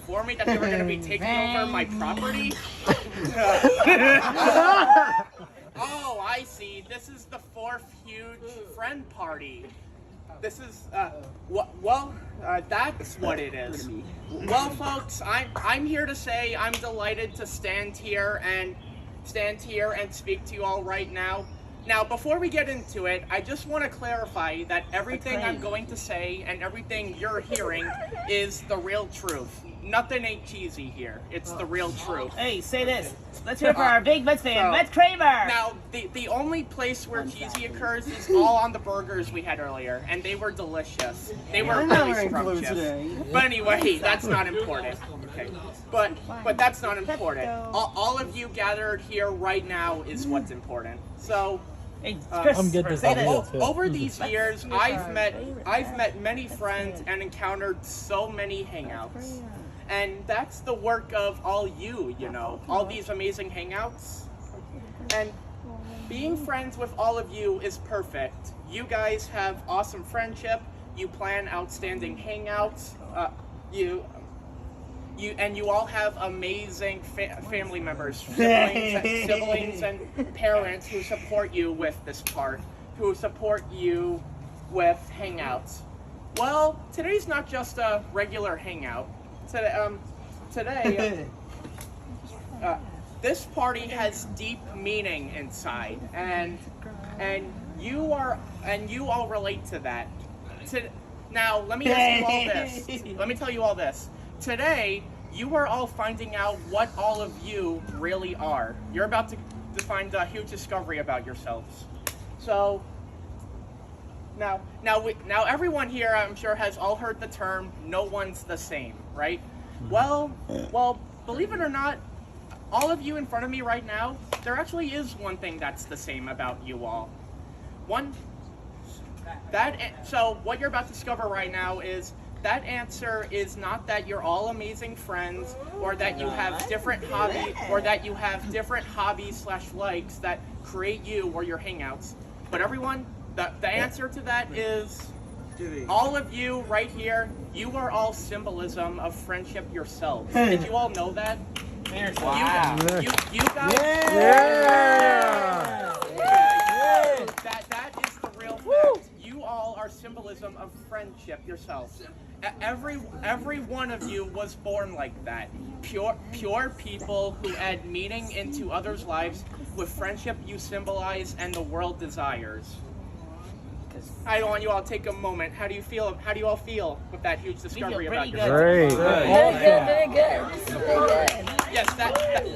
inform me that they were going to be taking over my property? Oh, I see. This is the fourth huge friend party. This is, that's what it is. Well, folks, I'm here to say I'm delighted to stand here and speak to you all right now. Now, before we get into it, I just want to clarify that everything I'm going to say and everything you're hearing is the real truth. Nothing ain't cheesy here. It's the real truth. Hey, say this. Let's hear it for our big Mets fan, Mets Kramer. Now, the only place where cheesy occurs is all on the burgers we had earlier, and they were delicious. They were really scrumptious. But anyway, that's not important. Okay. But that's not important. All of you gathered here right now is what's important. So, I'm good this over these years, I've met many friends and encountered so many hangouts. And that's the work of all you know, all these amazing hangouts. And being friends with all of you is perfect. You guys have awesome friendship. You plan outstanding hangouts. You all have amazing family members, siblings and parents who support you with this part, who support you with hangouts. Well, today's not just a regular hangout. Today, this party has deep meaning inside, and you all relate to that. Now, let me ask you all this. Let me tell you all this. Today, you are all finding out what all of you really are. You're about to find a huge discovery about yourselves. So, now everyone here, I'm sure, has all heard the term, no one's the same, right? Well, believe it or not, all of you in front of me right now, there actually is one thing that's the same about you all. So what you're about to discover right now is that answer is not that you're all amazing friends, or that you have different hobbies/likes that create you or your hangouts. But everyone, the answer to that is all of you right here, you are all symbolism of friendship yourselves. Did you all know that? Wow. You guys. That is the real fact. You all are symbolism of friendship yourselves. Every one of you was born like that. Pure people who add meaning into others' lives with friendship you symbolize and the world desires. I want you all to take a moment. How do you feel? How do you all feel with that huge discovery about yourself? Great. Very good. Yes, that's correct.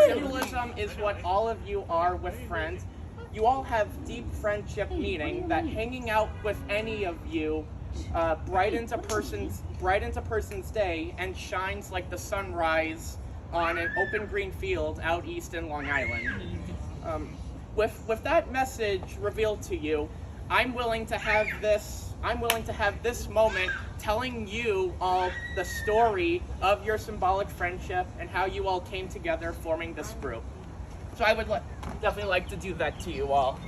Symbolism is what all of you are with friends. You all have deep friendship, meaning that hanging out with any of you brightens a person's day and shines like the sunrise on an open green field out east in Long Island. With that message revealed to you, I'm willing to have this moment telling you all the story of your symbolic friendship and how you all came together forming this group. So I would definitely like to do that to you all.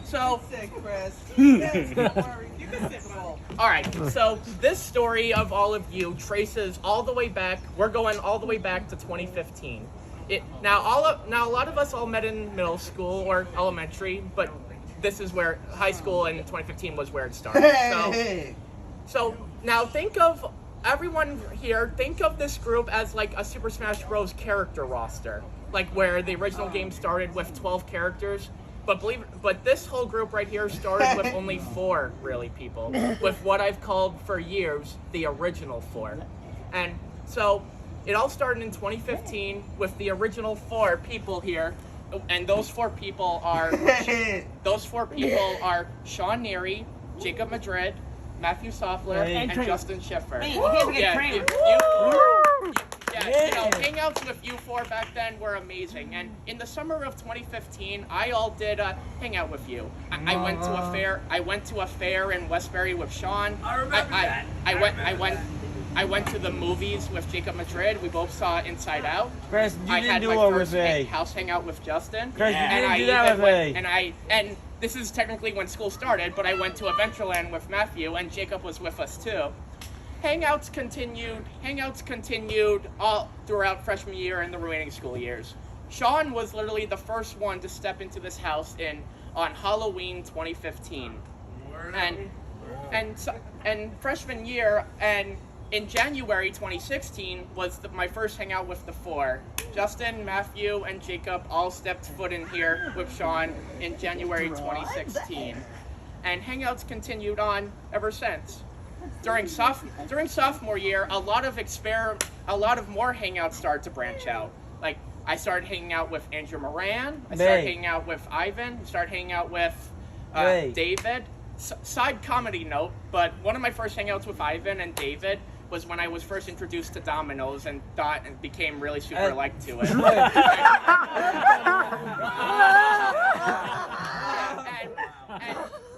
Sit, Chris. Yes, don't worry. You can sit, Paul. All right, so this story of all of you traces all the way back. We're going all the way back to 2015. Now a lot of us all met in middle school or elementary, but this is where high school in 2015 was where it started. So now think of everyone here. Think of this group as like a Super Smash Bros. Character roster, like where the original game started with 12 characters. But this whole group right here started with only 4 really people, with what I've called for years the original 4. And so it all started in 2015 with the original 4 people here, and those 4 people are Sean Neary, Jacob Madrid, Matthew Soffler, and Justin Schiffer. Hey, you can't forget Kramer. Hangouts with you 4 back then were amazing. And in the summer of 2015, I all did a hangout with you. I went to a fair in Westbury with Sean. I remember that. I went to the movies with Jacob Madrid. We both saw Inside Out. Chris, you I didn't had do my it first with me. house hangout with Justin. Chris, you and didn't I do that even with went, me. and this is technically when school started, but I went to Adventureland with Matthew, and Jacob was with us too. Hangouts continued all throughout freshman year and the remaining school years. Sean was literally the first one to step into this house on Halloween 2015. And freshman year and in January 2016 was my first hangout with the four. Justin, Matthew, and Jacob all stepped foot in here with Sean in January 2016. And hangouts continued on ever since. During sophomore year, a lot of more hangouts started to branch out. Like, I started hanging out with Andrew Moran, I started hanging out with Ivan, started hanging out with David. Side comedy note, but one of my first hangouts with Ivan and David was when I was first introduced to dominoes and became really super liked to it. And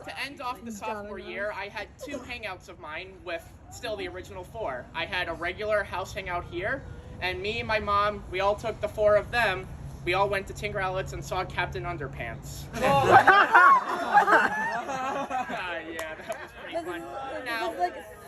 to end off the sophomore year, I had 2 hangouts of mine with still the original 4. I had a regular house hangout here, and me and my mom, we all took the 4 of them. We all went to Tinker Outlets and saw Captain Underpants. Yeah, that was pretty fun.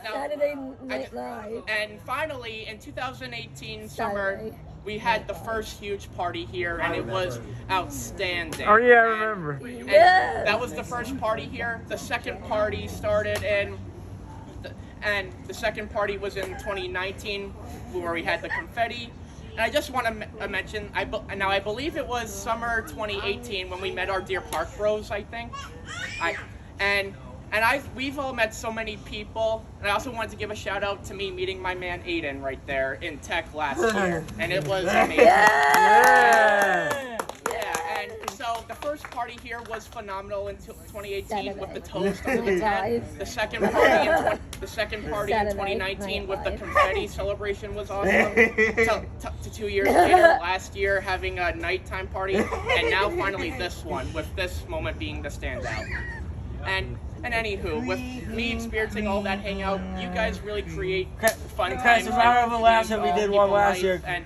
Saturday Night Live. And finally, in 2018 summer, we had the first huge party here, and it was outstanding. Oh yeah, I remember. And that was the first party here. The second party started and the second party was in 2019, where we had the confetti. And I just want to mention, I believe it was summer 2018 when we met our Deer Park bros, I think. We've all met so many people, and I also wanted to give a shout out to me meeting my man Aiden right there in tech last year, and it was amazing. Yeah, and so the first party here was phenomenal in 2018 with the toast on the tent. The second party in 2019 with the confetti celebration was awesome. To 2 years later, last year having a nighttime party, and now finally this one, with this moment being the standout. And anywho, with me experiencing all that hangout, you guys really create fun times. I remember last time we did one last year. And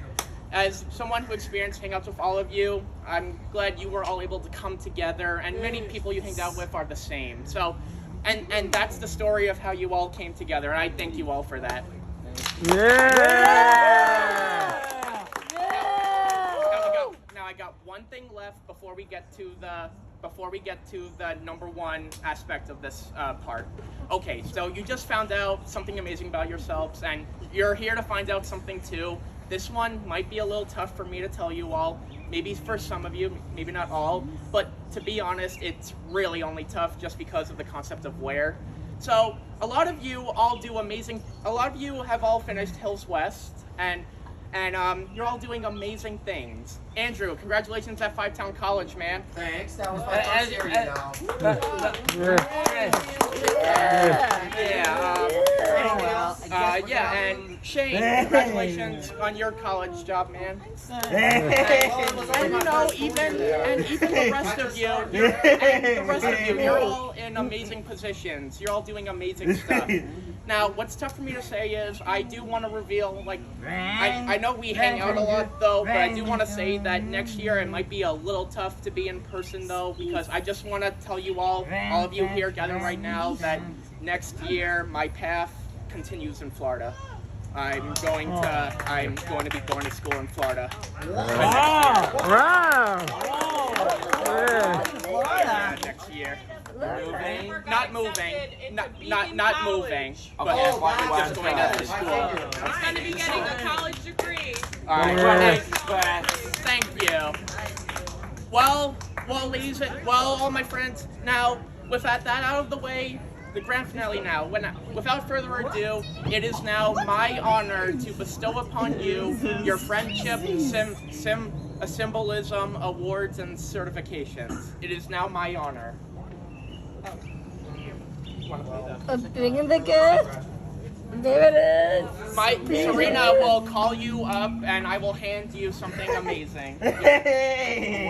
as someone who experienced hangouts with all of you, I'm glad you were all able to come together, and many people you hanged out with are the same. So, and that's the story of how you all came together, and I thank you all for that. Now I got one thing left before we get to the number one aspect of this part. Okay, so you just found out something amazing about yourselves, and you're here to find out something too. This one might be a little tough for me to tell you all, maybe for some of you, maybe not all, but to be honest, it's really only tough just because of the concept of where. So a lot of you have all finished Hills West, and you're all doing amazing things. Andrew, congratulations at Five Town College, man. Thanks, that was my first series now. And Shane, congratulations on your college job, man. And even the rest of you, you're all in amazing positions. You're all doing amazing stuff. Now, what's tough for me to say is I do want to reveal, I know we hang out a lot though, but I do want to say that next year it might be a little tough to be in person though, because I just want to tell you all of you here gathered right now, that next year my path continues in Florida. I'm going to be going to school in Florida. Next year. Not moving, but just going to school. He's going to be getting a college degree. All right. Thank you. Well, all my friends. Now, with that out of the way, the grand finale now. Without further ado, it is now my honor to bestow upon you your friendship symbolism awards and certifications. It is now my honor. A big and the good. There it is. Serena will call you up and I will hand you something amazing.